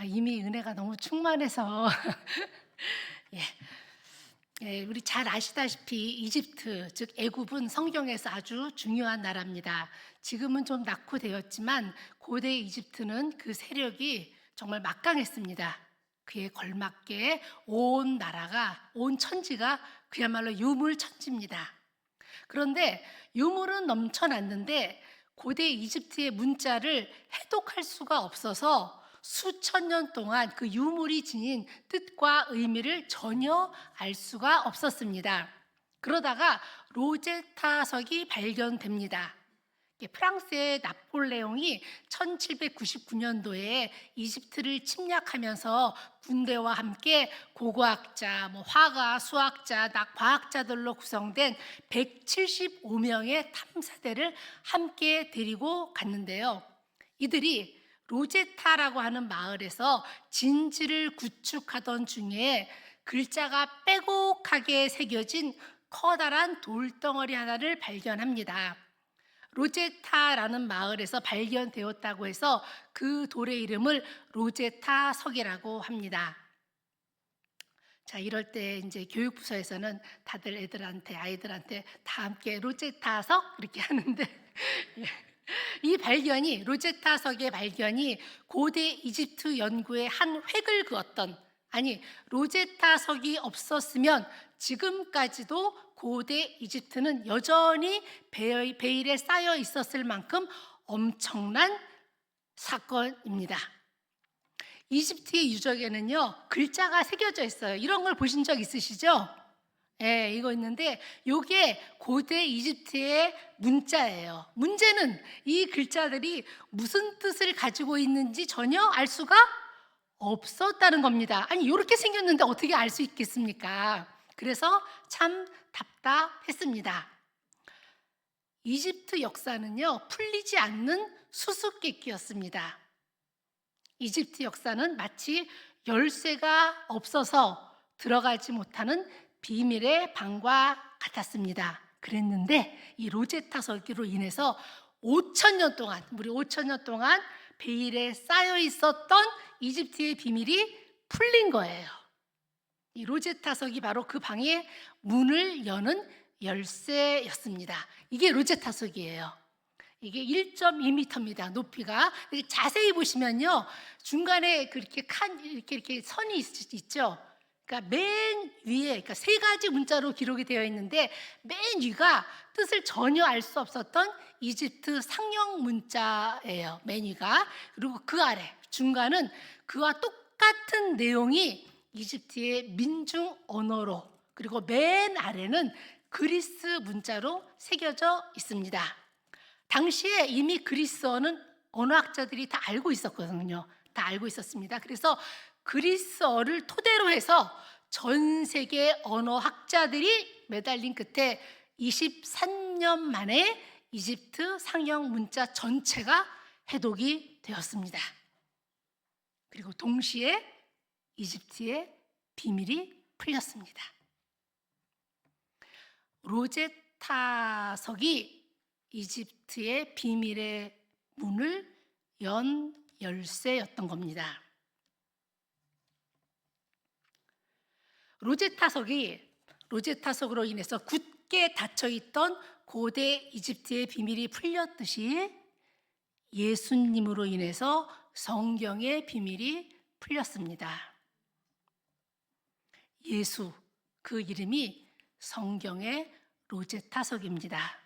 이미 은혜가 너무 충만해서 예. 우리 잘 아시다시피 이집트 즉 애굽은 성경에서 아주 중요한 나라입니다. 지금은 좀 낙후되었지만 고대 이집트는 그 세력이 정말 막강했습니다. 그에 걸맞게 온 나라가 온 천지가 그야말로 유물천지입니다. 그런데 유물은 넘쳐났는데 고대 이집트의 문자를 해독할 수가 없어서 수천 년 동안 그 유물이 지닌 뜻과 의미를 전혀 알 수가 없었습니다. 그러다가 로제타석이 발견됩니다. 프랑스의 나폴레옹이 1799년도에 이집트를 침략하면서 군대와 함께 고고학자, 화가, 수학자, 과학자들로 구성된 175명의 탐사대를 함께 데리고 갔는데요. 이들이 로제타라고 하는 마을에서 진지를 구축하던 중에 글자가 빼곡하게 새겨진 커다란 돌덩어리 하나를 발견합니다. 로제타라는 마을에서 발견되었다고 해서 그 돌의 이름을 로제타석이라고 합니다. 자, 이럴 때 이제 교육부서에서는 다들 아이들한테 다 함께 로제타석 이렇게 하는데 이 발견이 로제타석의 발견이 고대 이집트 연구에 한 획을 그었던 로제타석이 없었으면 지금까지도 고대 이집트는 여전히 베일에 쌓여 있었을 만큼 엄청난 사건입니다. 이집트의 유적에는요 글자가 새겨져 있어요. 이런 걸 보신 적 있으시죠? 이거 있는데 이게 고대 이집트의 문자예요. 문제는 이 글자들이 무슨 뜻을 가지고 있는지 전혀 알 수가 없었다는 겁니다. 이렇게 생겼는데 어떻게 알 수 있겠습니까? 그래서 참 답답했습니다. 이집트 역사는요 풀리지 않는 수수께끼였습니다. 이집트 역사는 마치 열쇠가 없어서 들어가지 못하는 비밀의 방과 같았습니다. 그랬는데 이 로제타석으로 인해서 5,000년 동안 베일에 쌓여 있었던 이집트의 비밀이 풀린 거예요. 이 로제타석이 바로 그 방의 문을 여는 열쇠였습니다. 이게 로제타석이에요. 이게 1.2m입니다. 높이가. 자세히 보시면요, 중간에 이렇게 선이 있죠. 그러니까 맨 위에, 세 가지 문자로 기록이 되어 있는데 맨 위가 뜻을 전혀 알 수 없었던 이집트 상형 문자예요. 맨 위가. 그리고 그 아래 중간은 그와 똑같은 내용이 이집트의 민중 언어로, 그리고 맨 아래는 그리스 문자로 새겨져 있습니다. 당시에 이미 그리스어는 언어학자들이 다 알고 있었거든요. 다 알고 있었습니다. 그래서 그리스어를 토대로 해서 전 세계 언어학자들이 매달린 끝에 23년 만에 이집트 상형 문자 전체가 해독이 되었습니다. 그리고 동시에 이집트의 비밀이 풀렸습니다. 로제타석이 이집트의 비밀의 문을 연 열쇠였던 겁니다. 로제타석으로 인해서 굳게 닫혀있던 고대 이집트의 비밀이 풀렸듯이 예수님으로 인해서 성경의 비밀이 풀렸습니다. 예수, 그 이름이 성경의 로제타석입니다.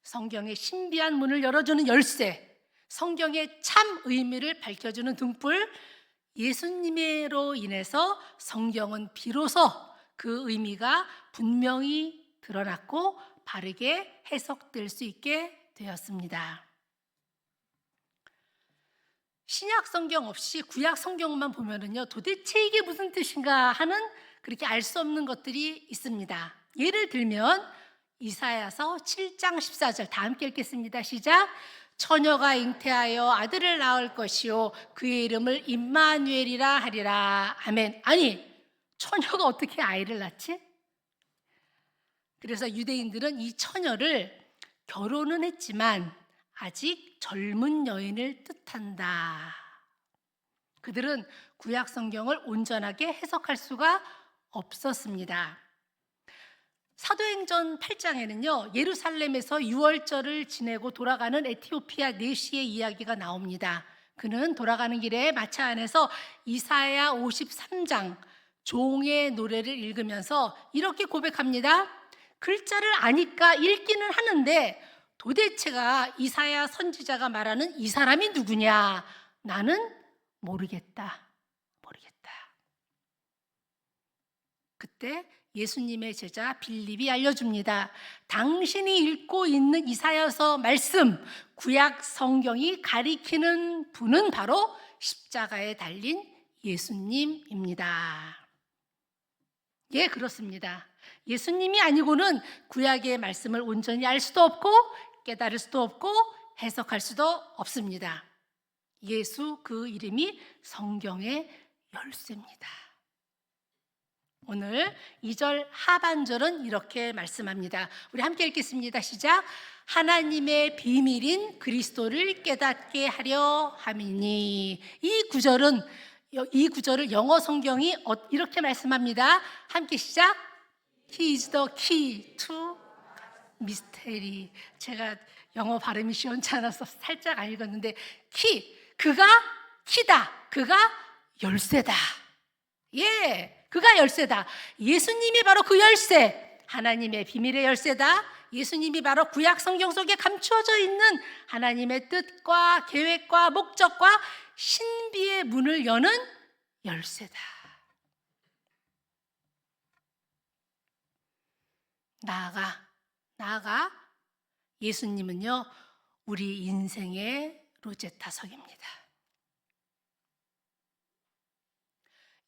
성경의 신비한 문을 열어주는 열쇠, 성경의 참 의미를 밝혀주는 등불, 예수님으로 인해서 성경은 비로소 그 의미가 분명히 드러났고 바르게 해석될 수 있게 되었습니다. 신약 성경 없이 구약 성경만 보면은요, 도대체 이게 무슨 뜻인가 하는 그렇게 알 수 없는 것들이 있습니다. 예를 들면 이사야서 7장 14절 다 함께 읽겠습니다. 시작. 처녀가 잉태하여 아들을 낳을 것이요 그의 이름을 임마누엘이라 하리라. 아멘. 처녀가 어떻게 아이를 낳지? 그래서 유대인들은 이 처녀를 결혼은 했지만 아직 젊은 여인을 뜻한다. 그들은 구약 성경을 온전하게 해석할 수가 없었습니다. 사도행전 8장에는요, 예루살렘에서 유월절을 지내고 돌아가는 에티오피아 내시의 이야기가 나옵니다. 그는 돌아가는 길에 마차 안에서 이사야 53장 종의 노래를 읽으면서 이렇게 고백합니다. 글자를 아니까 읽기는 하는데 도대체가 이사야 선지자가 말하는 이 사람이 누구냐? 나는 모르겠다. 그때 예수님의 제자 빌립이 알려줍니다. 당신이 읽고 있는 이사야서 말씀, 구약 성경이 가리키는 분은 바로 십자가에 달린 예수님입니다. 예, 그렇습니다. 예수님이 아니고는 구약의 말씀을 온전히 알 수도 없고 깨달을 수도 없고 해석할 수도 없습니다. 예수 그 이름이 성경의 열쇠입니다. 오늘 2절 하반절은 이렇게 말씀합니다. 우리 함께 읽겠습니다. 시작. 하나님의 비밀인 그리스도를 깨닫게 하려 함이니. 이 구절을 영어 성경이 이렇게 말씀합니다. 함께 시작. He is the key to mystery. 제가 영어 발음이 시원치 않아서 살짝 안 읽었는데 그가 키다. 그가 열쇠다. 예. 그가 열쇠다. 예수님이 바로 그 열쇠, 하나님의 비밀의 열쇠다. 예수님이 바로 구약 성경 속에 감추어져 있는 하나님의 뜻과 계획과 목적과 신비의 문을 여는 열쇠다. 나아가 예수님은요, 우리 인생의 로제타석입니다.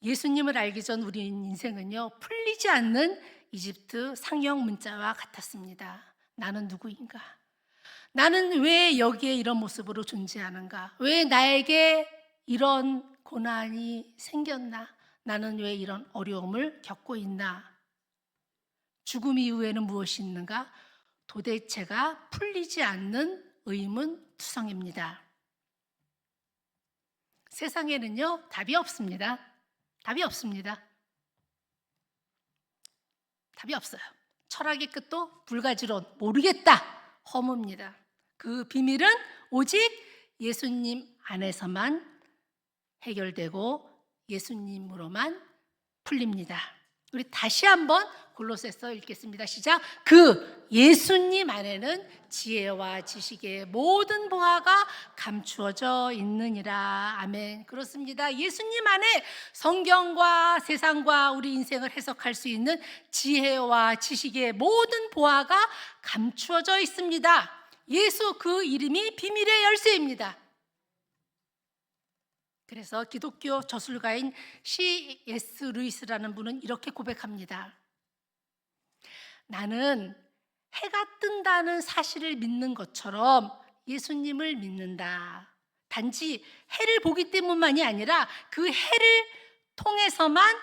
예수님을 알기 전 우리 인생은요, 풀리지 않는 이집트 상형 문자와 같았습니다. 나는 누구인가? 나는 왜 여기에 이런 모습으로 존재하는가? 왜 나에게 이런 고난이 생겼나? 나는 왜 이런 어려움을 겪고 있나? 죽음 이후에는 무엇이 있는가? 도대체가 풀리지 않는 의문투성입니다. 세상에는요, 답이 없습니다. 답이 없어요. 철학의 끝도 불가지론, 모르겠다, 허무입니다. 그 비밀은 오직 예수님 안에서만 해결되고 예수님으로만 풀립니다. 우리 다시 한번 골로새서 읽겠습니다. 시작. 그 예수님 안에는 지혜와 지식의 모든 보화가 감추어져 있느니라. 아멘. 그렇습니다. 예수님 안에 성경과 세상과 우리 인생을 해석할 수 있는 지혜와 지식의 모든 보화가 감추어져 있습니다. 예수 그 이름이 비밀의 열쇠입니다. 그래서 기독교 저술가인 C.S. 루이스라는 분은 이렇게 고백합니다. 나는 해가 뜬다는 사실을 믿는 것처럼 예수님을 믿는다. 단지 해를 보기 때문만이 아니라 그 해를 통해서만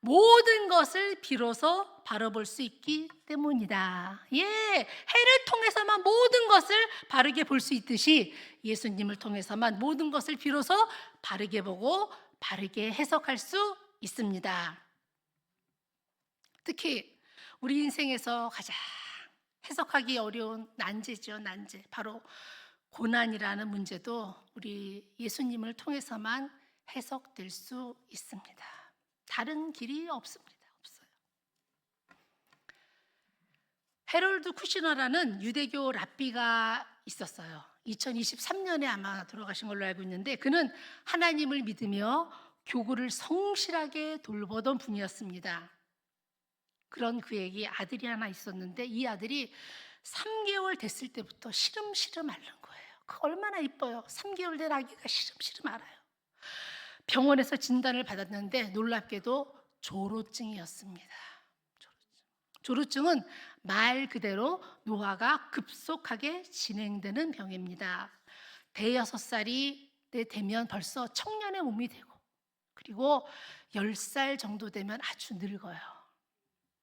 모든 것을 비로소 바라볼 수 있기 때문이다. 예, 해를 통해서만 모든 것을 바르게 볼 수 있듯이 예수님을 통해서만 모든 것을 비로소 바르게 보고 바르게 해석할 수 있습니다. 특히 우리 인생에서 가장 해석하기 어려운 난제죠, 난제. 바로 고난이라는 문제도 우리 예수님을 통해서만 해석될 수 있습니다. 다른 길이 없습니다. 없어요. 헤롤드 쿠시너라는 유대교 랍비가 있었어요. 2023년에 아마 돌아가신 걸로 알고 있는데 그는 하나님을 믿으며 교구를 성실하게 돌보던 분이었습니다. 그런 그에게 아들이 하나 있었는데 이 아들이 3개월 됐을 때부터 시름시름 앓는 거예요. 그 얼마나 이뻐요. 3개월 된 아기가 시름시름 앓아요. 병원에서 진단을 받았는데 놀랍게도 조로증이었습니다. 조로증은 말 그대로 노화가 급속하게 진행되는 병입니다. 대여섯 살이 되면 벌써 청년의 몸이 되고 그리고 10살 정도 되면 아주 늙어요.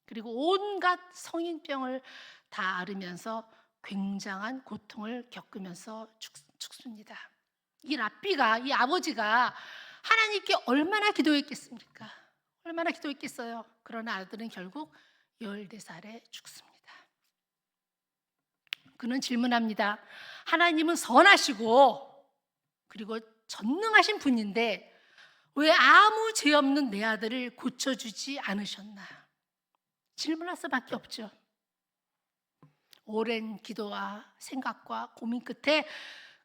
그리고 온갖 성인병을 다 앓으면서 굉장한 고통을 겪으면서 죽습니다. 이 랍비가, 이 아버지가 하나님께 얼마나 기도했겠습니까? 얼마나 기도했겠어요. 그러나 아들은 결국 14살에 죽습니다. 그는 질문합니다. 하나님은 선하시고 그리고 전능하신 분인데 왜 아무 죄 없는 내 아들을 고쳐주지 않으셨나? 질문할 수밖에 없죠. 오랜 기도와 생각과 고민 끝에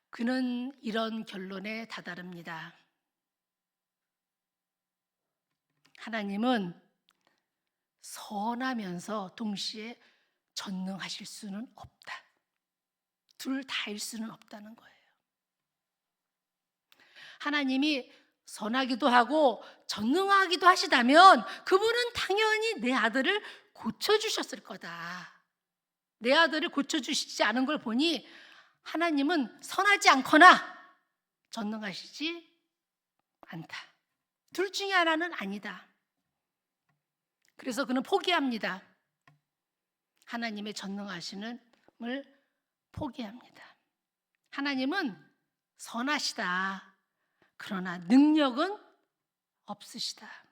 그는 이런 결론에 다다릅니다. 하나님은 선하면서 동시에 전능하실 수는 없다. 둘 다일 수는 없다는 거예요. 하나님이 선하기도 하고 전능하기도 하시다면 그분은 당연히 내 아들을 고쳐주셨을 거다. 내 아들을 고쳐주시지 않은 걸 보니 하나님은 선하지 않거나 전능하시지 않다. 둘 중에 하나는 아니다. 그래서 그는 포기합니다. 하나님의 전능하심을 포기합니다. 하나님은 선하시다. 그러나 능력은 없으시다.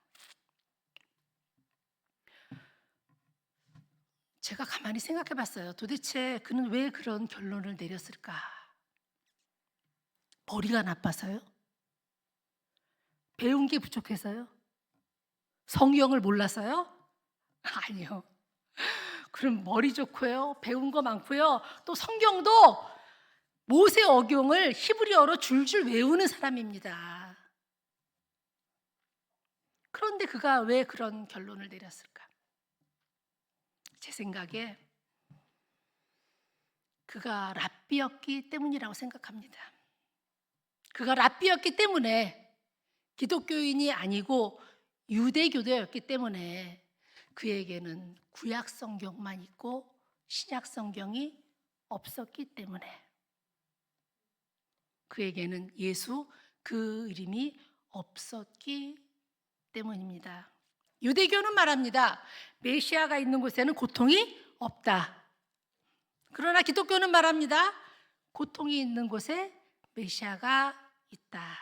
제가 가만히 생각해 봤어요. 도대체 그는 왜 그런 결론을 내렸을까? 머리가 나빠서요? 배운 게 부족해서요? 성경을 몰라서요? 아니요. 그럼 머리 좋고요, 배운 거 많고요, 또 성경도 모세 어경을 히브리어로 줄줄 외우는 사람입니다. 그런데 그가 왜 그런 결론을 내렸을까? 제 생각에 그가 랍비였기 때문이라고 생각합니다. 그가 랍비였기 때문에 기독교인이 아니고 유대교도였기 때문에 그에게는 구약 성경만 있고 신약 성경이 없었기 때문에 그에게는 예수 그 이름이 없었기 때문입니다. 유대교는 말합니다. 메시아가 있는 곳에는 고통이 없다. 그러나 기독교는 말합니다. 고통이 있는 곳에 메시아가 있다.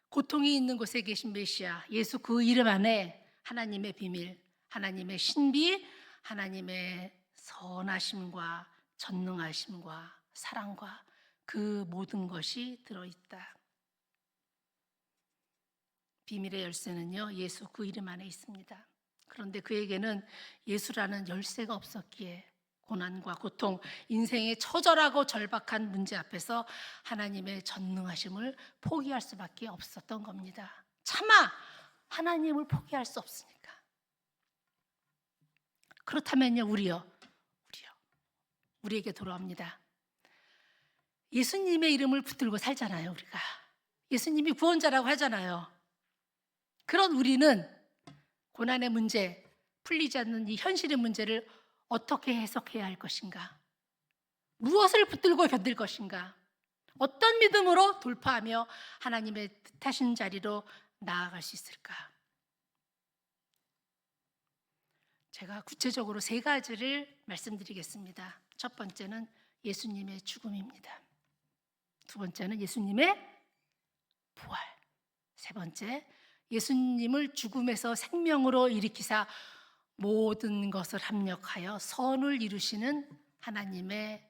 고통이 있는 곳에 계신 메시아, 예수 그 이름 안에 하나님의 비밀, 하나님의 신비, 하나님의 선하심과 전능하심과 사랑과 그 모든 것이 들어있다. 비밀의 열쇠는요, 예수 그 이름 안에 있습니다. 그런데 그에게는 예수라는 열쇠가 없었기에 고난과 고통, 인생의 처절하고 절박한 문제 앞에서 하나님의 전능하심을 포기할 수밖에 없었던 겁니다. 차마 하나님을 포기할 수 없으니까. 그렇다면요, 우리에게 돌아옵니다. 예수님의 이름을 붙들고 살잖아요, 우리가. 예수님이 구원자라고 하잖아요. 그런 우리는 고난의 문제, 풀리지 않는 이 현실의 문제를 어떻게 해석해야 할 것인가? 무엇을 붙들고 견딜 것인가? 어떤 믿음으로 돌파하며 하나님의 뜻하신 자리로 나아갈 수 있을까? 제가 구체적으로 3가지를 말씀드리겠습니다. 첫 번째는 예수님의 죽음입니다. 두 번째는 예수님의 부활. 세 번째, 예수님을 죽음에서 생명으로 일으키사 모든 것을 합력하여 선을 이루시는 하나님의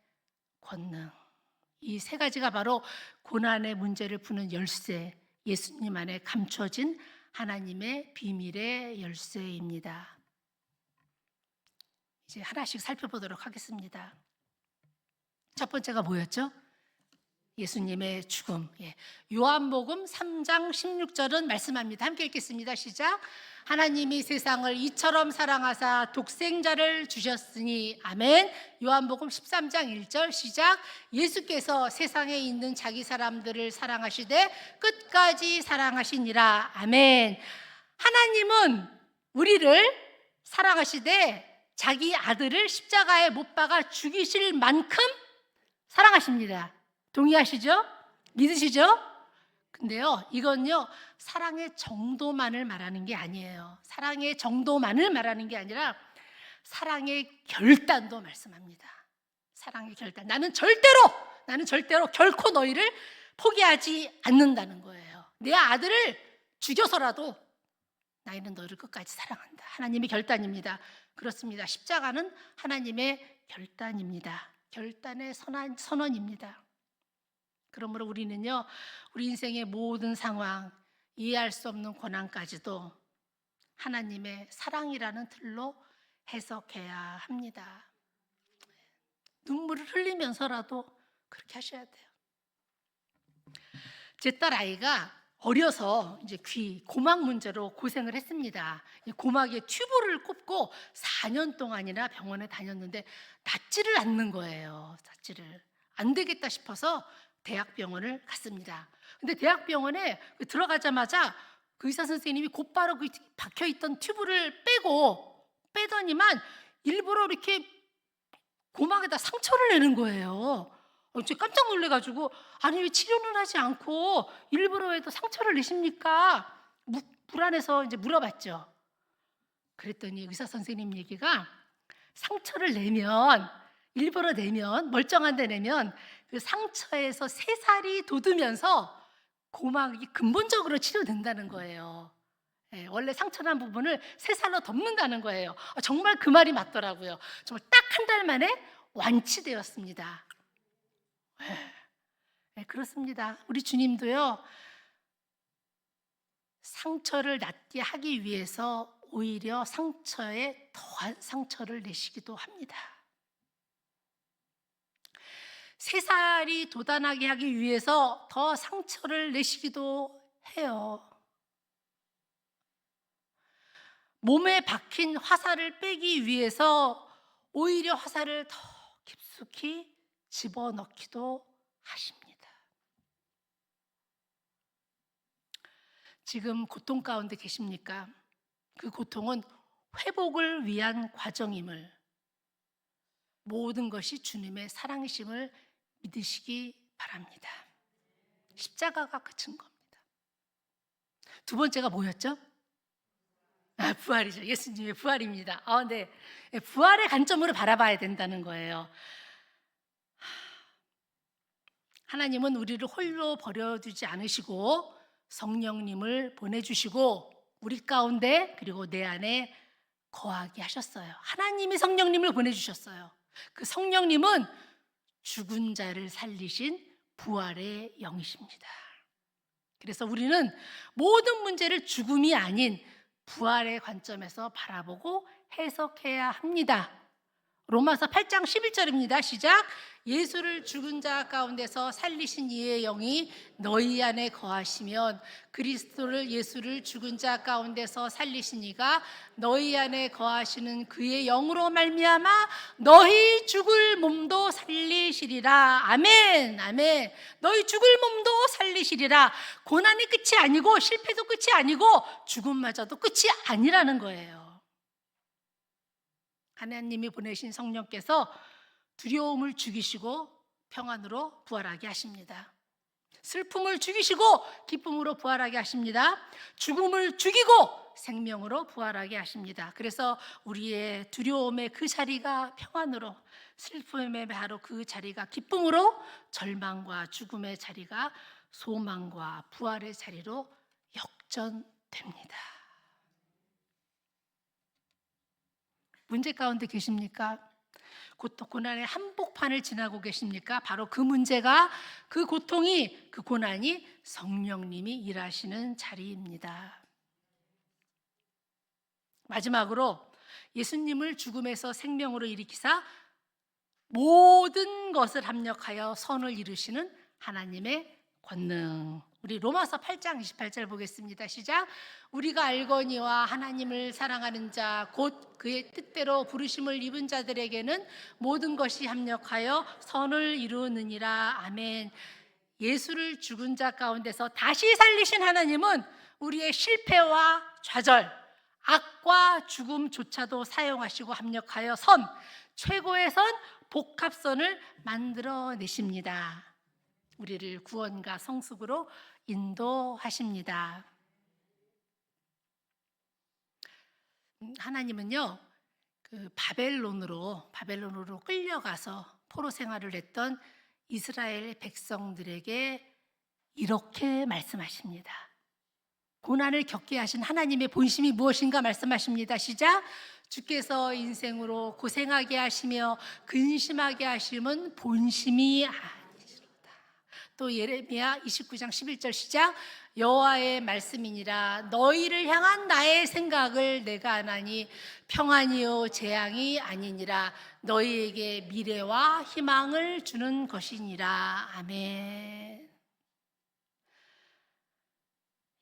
권능. 이 3가지가 바로 고난의 문제를 푸는 열쇠, 예수님 안에 감춰진 하나님의 비밀의 열쇠입니다. 이제 하나씩 살펴보도록 하겠습니다. 첫 번째가 뭐였죠? 예수님의 죽음. 요한복음 3장 16절은 말씀합니다. 함께 읽겠습니다. 시작. 하나님이 세상을 이처럼 사랑하사 독생자를 주셨으니 아멘. 요한복음 13장 1절 시작. 예수께서 세상에 있는 자기 사람들을 사랑하시되 끝까지 사랑하시니라. 아멘. 하나님은 우리를 사랑하시되 자기 아들을 십자가에 못 박아 죽이실 만큼 사랑하십니다. 동의하시죠? 믿으시죠? 근데요, 이건요, 사랑의 정도만을 말하는 게 아니에요. 사랑의 정도만을 말하는 게 아니라 사랑의 결단도 말씀합니다. 사랑의 결단. 나는 절대로 결코 너희를 포기하지 않는다는 거예요. 내 아들을 죽여서라도 나는 너를 끝까지 사랑한다. 하나님의 결단입니다. 그렇습니다. 십자가는 하나님의 결단입니다. 결단의 선언입니다. 그러므로 우리는요, 우리 인생의 모든 상황, 이해할 수 없는 고난까지도 하나님의 사랑이라는 틀로 해석해야 합니다. 눈물을 흘리면서라도 그렇게 하셔야 돼요. 제 딸 아이가 어려서 이제 고막 문제로 고생을 했습니다. 고막에 튜브를 꼽고 4년 동안이나 병원에 다녔는데 낫지를 않는 거예요. 낫지를 안 되겠다 싶어서 대학병원을 갔습니다. 근데 대학병원에 들어가자마자 그 의사 선생님이 곧바로 그 박혀있던 튜브를 빼더니만 일부러 이렇게 고막에다 상처를 내는 거예요. 제가 깜짝 놀래가지고, 아니 왜 치료는 하지 않고 일부러 왜 또 상처를 내십니까? 불안해서 이제 물어봤죠. 그랬더니 의사 선생님 얘기가, 상처를 내면, 일부러 내면, 멀쩡한 데 내면 그 상처에서 새살이 돋으면서 고막이 근본적으로 치료된다는 거예요. 원래 상처난 부분을 새살로 덮는다는 거예요. 정말 그 말이 맞더라고요. 정말 딱 한 달 만에 완치되었습니다. 그렇습니다. 우리 주님도요, 상처를 낫게 하기 위해서 오히려 상처에 더한 상처를 내시기도 합니다. 새살이 돋아나게 하기 위해서 더 상처를 내시기도 해요. 몸에 박힌 화살을 빼기 위해서 오히려 화살을 더 깊숙이 집어넣기도 하십니다. 지금 고통 가운데 계십니까? 그 고통은 회복을 위한 과정임을, 모든 것이 주님의 사랑이심을 믿으시기 바랍니다. 십자가가 끝인 겁니다. 두 번째가 뭐였죠? 부활이죠. 예수님의 부활입니다. 네. 부활의 관점으로 바라봐야 된다는 거예요. 하나님은 우리를 홀로 버려두지 않으시고 성령님을 보내주시고 우리 가운데 그리고 내 안에 거하게 하셨어요. 하나님이 성령님을 보내주셨어요. 그 성령님은 죽은 자를 살리신 부활의 영이십니다. 그래서 우리는 모든 문제를 죽음이 아닌 부활의 관점에서 바라보고 해석해야 합니다. 로마서 8장 11절입니다. 시작. 예수를 죽은 자 가운데서 살리신 이의 영이 너희 안에 거하시면 그리스도를 예수를 죽은 자 가운데서 살리신 이가 너희 안에 거하시는 그의 영으로 말미암아 너희 죽을 몸도 살리시리라. 아멘. 아멘. 너희 죽을 몸도 살리시리라. 고난이 끝이 아니고 실패도 끝이 아니고 죽음마저도 끝이 아니라는 거예요. 하나님이 보내신 성령께서 두려움을 죽이시고 평안으로 부활하게 하십니다. 슬픔을 죽이시고 기쁨으로 부활하게 하십니다. 죽음을 죽이고 생명으로 부활하게 하십니다. 그래서 우리의 두려움의 그 자리가 평안으로, 슬픔의 바로 그 자리가 기쁨으로, 절망과 죽음의 자리가 소망과 부활의 자리로 역전됩니다. 문제 가운데 계십니까? 고난의 한복판을 지나고 계십니까? 바로 그 문제가, 그 고통이, 그 고난이 성령님이 일하시는 자리입니다. 마지막으로 예수님을 죽음에서 생명으로 일으키사 모든 것을 합력하여 선을 이루시는 하나님의 권능. 우리 로마서 8장 28절 보겠습니다. 시작. 우리가 알거니와 하나님을 사랑하는 자 곧 그의 뜻대로 부르심을 입은 자들에게는 모든 것이 합력하여 선을 이루느니라. 아멘. 예수를 죽은 자 가운데서 다시 살리신 하나님은 우리의 실패와 좌절, 악과 죽음조차도 사용하시고 합력하여 선, 최고의 선, 복합선을 만들어내십니다. 우리를 구원과 성숙으로 인도하십니다. 하나님은요, 그 바벨론으로 끌려가서 포로 생활을 했던 이스라엘 백성들에게 이렇게 말씀하십니다. 고난을 겪게 하신 하나님의 본심이 무엇인가 말씀하십니다. 시작. 주께서 인생으로 고생하게 하시며 근심하게 하심은 본심이 아니시로다. 또 예레미야 29장 11절 시작. 여호와의 말씀이니라 너희를 향한 나의 생각을 내가 아나니 평안이요 재앙이 아니니라 너희에게 미래와 희망을 주는 것이니라. 아멘.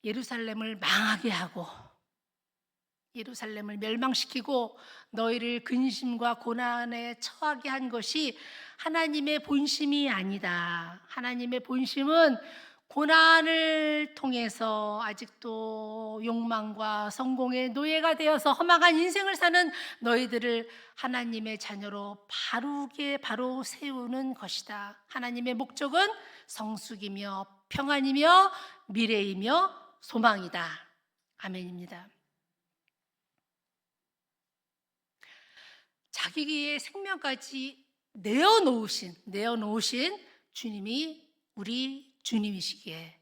예루살렘을 망하게 하고 예루살렘을 멸망시키고 너희를 근심과 고난에 처하게 한 것이 하나님의 본심이 아니다. 하나님의 본심은 고난을 통해서 아직도 욕망과 성공의 노예가 되어서 허망한 인생을 사는 너희들을 하나님의 자녀로 바로 세우는 것이다. 하나님의 목적은 성숙이며 평안이며 미래이며 소망이다. 아멘입니다. 자기의 생명까지 내어놓으신 주님이 우리 주님이시기에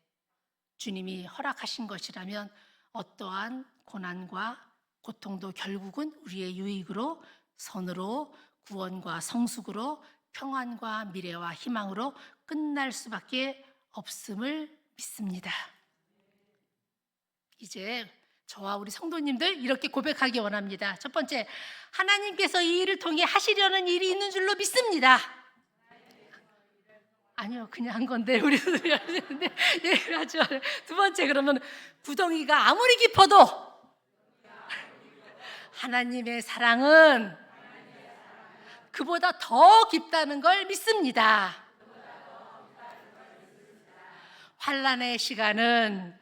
주님이 허락하신 것이라면 어떠한 고난과 고통도 결국은 우리의 유익으로 선으로 구원과 성숙으로 평안과 미래와 희망으로 끝날 수밖에 없음을 믿습니다. 이제 저와 우리 성도님들 이렇게 고백하기 원합니다. 첫 번째, 하나님께서 이 일을 통해 하시려는 일이 있는 줄로 믿습니다. 아니요, 그냥 한 건데 우리도 하시는데 예, 맞죠. 두 번째, 그러면 구덩이가 아무리 깊어도 하나님의 사랑은 그보다 더 깊다는 걸 믿습니다. 환난의 시간은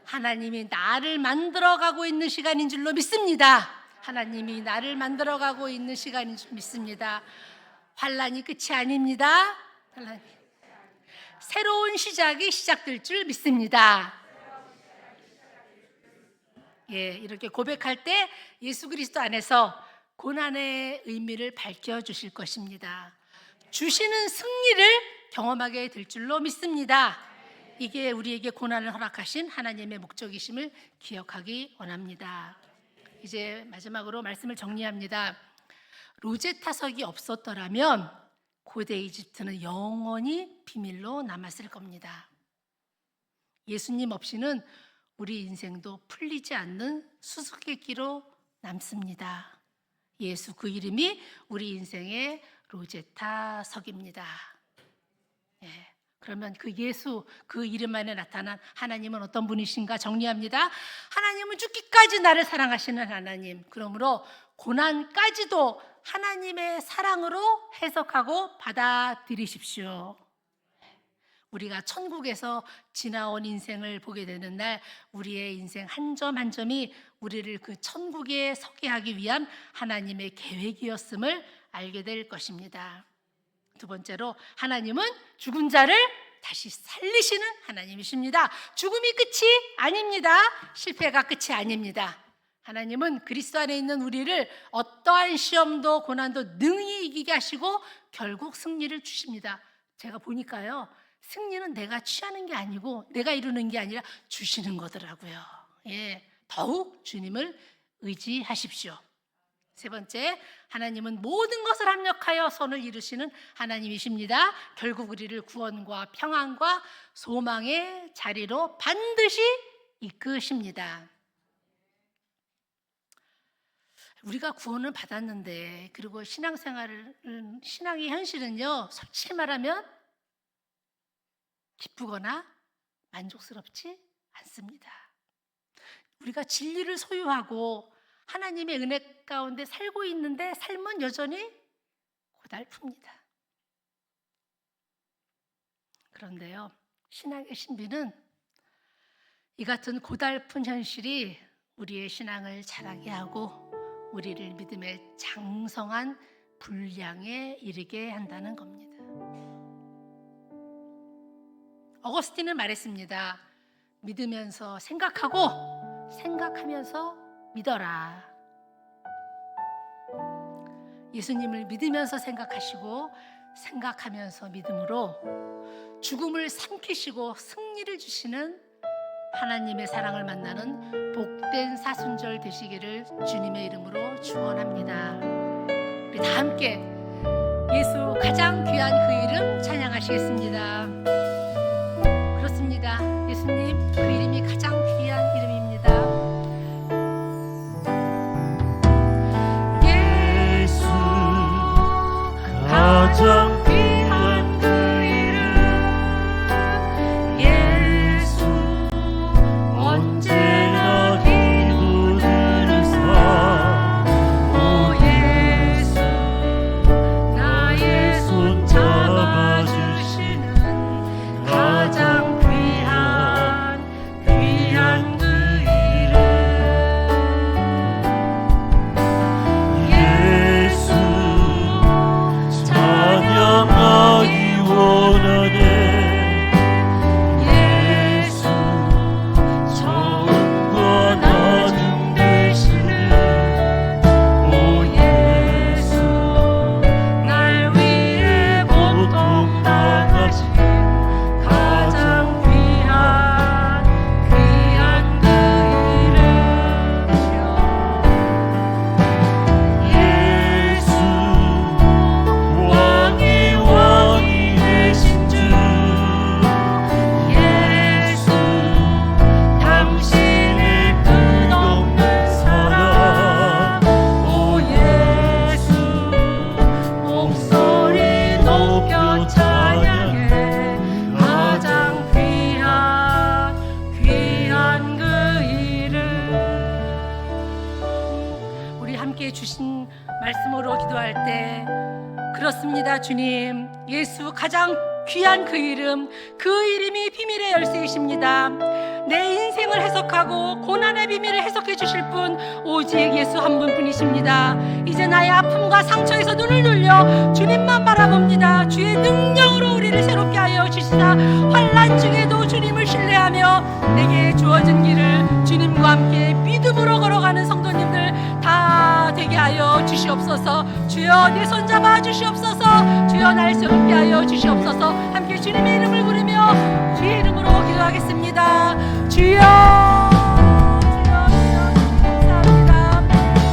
하나님이 나를 만들어가고 있는 시간인 줄로 믿습니다. 하나님이 나를 만들어가고 있는 시간인 줄 믿습니다. 환난이 끝이 아닙니다. 새로운 시작이 시작될 줄 믿습니다. 예, 이렇게 고백할 때 예수 그리스도 안에서 고난의 의미를 밝혀주실 것입니다. 주시는 승리를 경험하게 될 줄로 믿습니다. 이게 우리에게 고난을 허락하신 하나님의 목적이심을 기억하기 원합니다. 이제 마지막으로 말씀을 정리합니다. 로제타석이 없었더라면 고대 이집트는 영원히 비밀로 남았을 겁니다. 예수님 없이는 우리 인생도 풀리지 않는 수수께끼로 남습니다. 예수, 그 이름이 우리 인생의 로제타석입니다. 예. 그러면 그 예수, 그 이름 안에 나타난 하나님은 어떤 분이신가 정리합니다. 하나님은 죽기까지 나를 사랑하시는 하나님. 그러므로 고난까지도 하나님의 사랑으로 해석하고 받아들이십시오. 우리가 천국에서 지나온 인생을 보게 되는 날 우리의 인생 한 점 한 점이 우리를 그 천국에 서게 하기 위한 하나님의 계획이었음을 알게 될 것입니다. 두 번째로, 하나님은 죽은 자를 다시 살리시는 하나님이십니다. 죽음이 끝이 아닙니다. 실패가 끝이 아닙니다. 하나님은 그리스도 안에 있는 우리를 어떠한 시험도 고난도 능히 이기게 하시고 결국 승리를 주십니다. 제가 보니까요, 승리는 내가 취하는 게 아니고 내가 이루는 게 아니라 주시는 거더라고요. 예, 더욱 주님을 의지하십시오. 세 번째, 하나님은 모든 것을 합력하여 선을 이루시는 하나님이십니다. 결국 우리를 구원과 평안과 소망의 자리로 반드시 이끄십니다. 우리가 구원을 받았는데, 그리고 신앙의 현실은요, 솔직히 말하면 기쁘거나 만족스럽지 않습니다. 우리가 진리를 소유하고 하나님의 은혜 가운데 살고 있는데 삶은 여전히 고달픕니다. 그런데요, 신앙의 신비는 이 같은 고달픈 현실이 우리의 신앙을 자라게 하고 우리를 믿음의 장성한 분량에 이르게 한다는 겁니다. 어거스틴은 말했습니다. 믿으면서 생각하고 생각하면서 믿어라. 예수님을 믿으면서 생각하시고 생각하면서 믿음으로 죽음을 삼키시고 승리를 주시는 하나님의 사랑을 만나는 복된 사순절 되시기를 주님의 이름으로 축원합니다. 우리 다 함께 예수 가장 귀한 그 이름 찬양하시겠습니다. 그렇습니다. 예수님 그 이름이 가장 귀한 이름입니다. 예수 가장 귀한 그 이름 예수 언제나 기도 들으사 오 예수 나의 손 잡아주시는 가장 귀한 그 이름 예수 찬양하기 원하네 예수 처음과 나중 되시는 오 예수 날 위해 고통당하신 가장 귀한 그 이름이시여 예수 왕이 되신 주 예수 당신의 끝없는 사랑 오 예수 목소리 높여 찬양해 가장 귀한 그 이름 우리 함께 주신 말씀으로 기도할 때 그렇습니다. 주님 예수 가장 귀한 그 이름 그 이름이 비밀의 열쇠이십니다. 내 인생을 해석하고 고난의 비밀을 해석해 주실 분 오직 예수 한 분뿐이십니다. 이제 나의 아픔과 상처에서 눈을 돌려 주님만 바라봅니다. 주의 능력으로 우리를 새롭게 하여 주시사 환난 중에도 주님을 신뢰하며 내게 주어진 길을 주님과 함께 믿음으로 걸어가는 성도님들 다 되게 하여 주시옵소서. 주여 내 손 잡아 주시옵소서. 주여 날 새롭게 하여 주시옵소서. 함께 주님의 이름을 부르며 주의 이름으로 기도하겠습니다. 주여 감사합니다.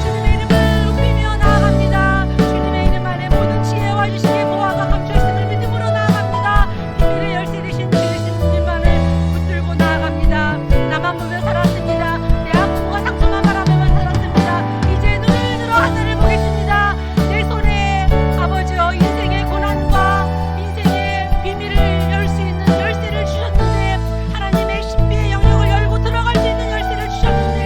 주님의 이름을 높이며 나아갑니다. 주님의 이름 안에 모든 지혜와 지식의 보화가 감춰 있음을 믿음으로 나아갑니다. 비밀의 열쇠 되신 주님만을 붙들고 나아갑니다. 나만 보며 살았습니다. 내 아픔과 상처만 바라보며 살았습니다. 이제 눈을 들어 하늘을 보겠습니다. 내 손에 아버지여 인생의 고난과 인생의 비밀을 열 수 있는 열쇠를 주셨는데 하나님의 신비의 영역을 열고 들어갈 수 있는 열쇠를 주셨는데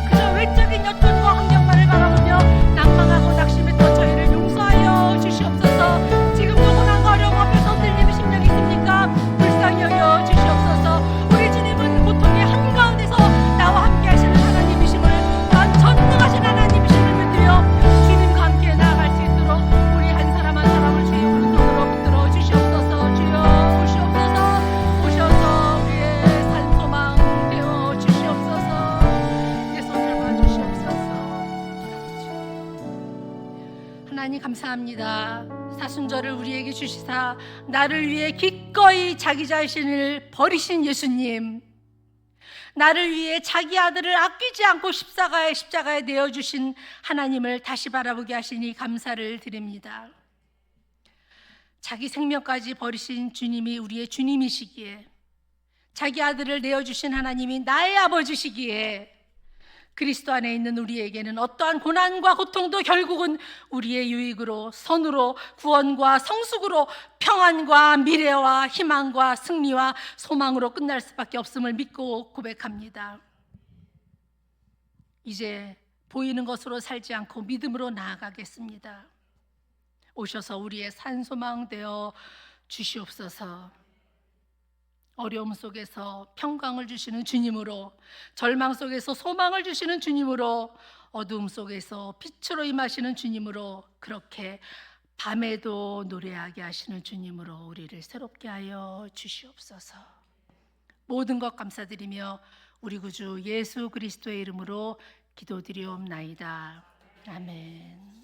그저 외적인 여건과 환경만을 바라보며 낭망하고 낙심했던 저희를 용서하여 주시옵소서. 지금도 고난과 어려움 앞에서 흔들리는 심령이 있습니까? 불쌍히 여겨 주시옵소서. 우리 주님은 고통의 한가운데서 나와 함께 하시는 하나님이심을 난 전능하신 하나님이심을 믿으며 주님과 함께 나아갈 수 있도록 우리 한 사람 한 사람을 주의 오른손으로 붙들어 주시옵소서. 주여 오시옵소서. 오셔서 우리의 산소망 되어 주시옵소서. 내 손 잡아 주시옵소서. 하나님 감사합니다. 사순절을 우리에게 주시사 나를 위해 기꺼이 자기 자신을 버리신 예수님, 나를 위해 자기 아들을 아끼지 않고 십자가에 내어주신 하나님을 다시 바라보게 하시니 감사를 드립니다. 자기 생명까지 버리신 주님이 우리의 주님이시기에, 자기 아들을 내어주신 하나님이 나의 아버지시기에 그리스도 안에 있는 우리에게는 어떠한 고난과 고통도 결국은 우리의 유익으로, 선으로, 구원과 성숙으로, 평안과 미래와 희망과 승리와 소망으로 끝날 수밖에 없음을 믿고 고백합니다. 이제 보이는 것으로 살지 않고 믿음으로 나아가겠습니다. 오셔서 우리의 산소망 되어 주시옵소서. 어려움 속에서 평강을 주시는 주님으로, 절망 속에서 소망을 주시는 주님으로, 어두움 속에서 빛으로 임하시는 주님으로, 그렇게 밤에도 노래하게 하시는 주님으로 우리를 새롭게 하여 주시옵소서. 모든 것 감사드리며 우리 구주 예수 그리스도의 이름으로 기도드리옵나이다. 아멘.